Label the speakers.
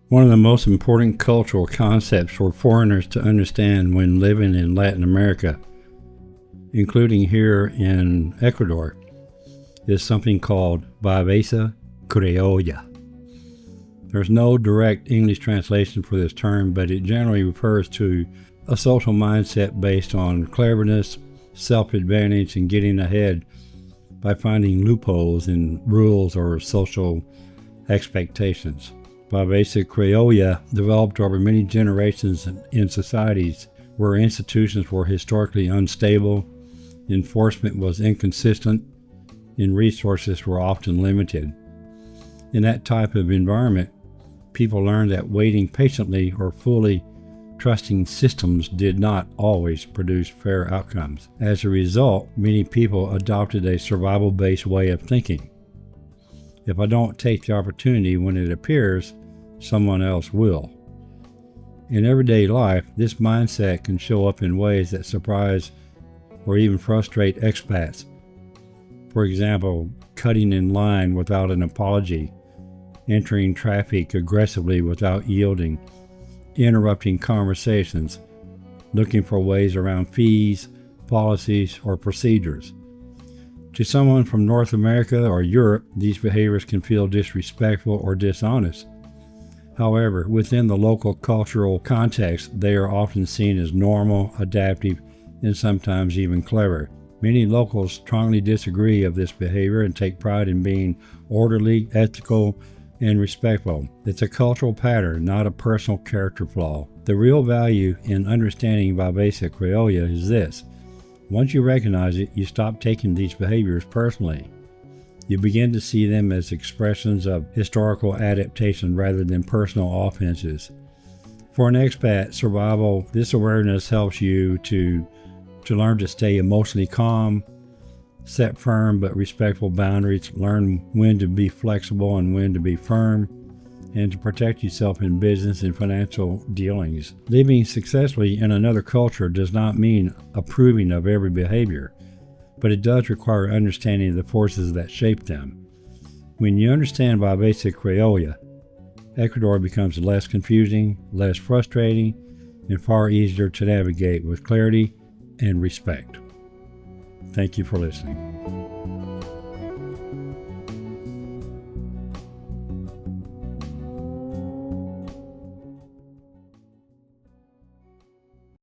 Speaker 1: One of the most important cultural concepts for foreigners to understand when living in Latin America, including here in Ecuador, is something called Viveza Criolla. There's no direct English translation for this term, but it generally refers to a social mindset based on cleverness, self-advantage, and getting ahead by finding loopholes in rules or social expectations. Viveza Criolla developed over many generations in societies where institutions were historically unstable, enforcement was inconsistent, and resources were often limited. In that type of environment, people learned that waiting patiently or fully trusting systems did not always produce fair outcomes. As a result, many people adopted a survival-based way of thinking. If I don't take the opportunity when it appears, someone else will. In everyday life, this mindset can show up in ways that surprise or even frustrate expats. For example, cutting in line without an apology, entering traffic aggressively without yielding, interrupting conversations, looking for ways around fees, policies, or procedures. To someone from North America or Europe, these behaviors can feel disrespectful or dishonest. However, within the local cultural context, they are often seen as normal, adaptive, and sometimes even clever. Many locals strongly disagree of this behavior and take pride in being orderly, ethical, and respectful. It's a cultural pattern, not a personal character flaw. The real value in understanding Viveza Criolla is this. Once you recognize it, you stop taking these behaviors personally. You begin to see them as expressions of historical adaptation rather than personal offenses. For an expat survival, this awareness helps you to learn to stay emotionally calm, set firm but respectful boundaries, learn when to be flexible and when to be firm, and to protect yourself in business and financial dealings. Living successfully in another culture does not mean approving of every behavior, but it does require understanding the forces that shape them. When you understand Viveza Criolla, Ecuador becomes less confusing, less frustrating, and far easier to navigate with clarity and respect. Thank you for listening.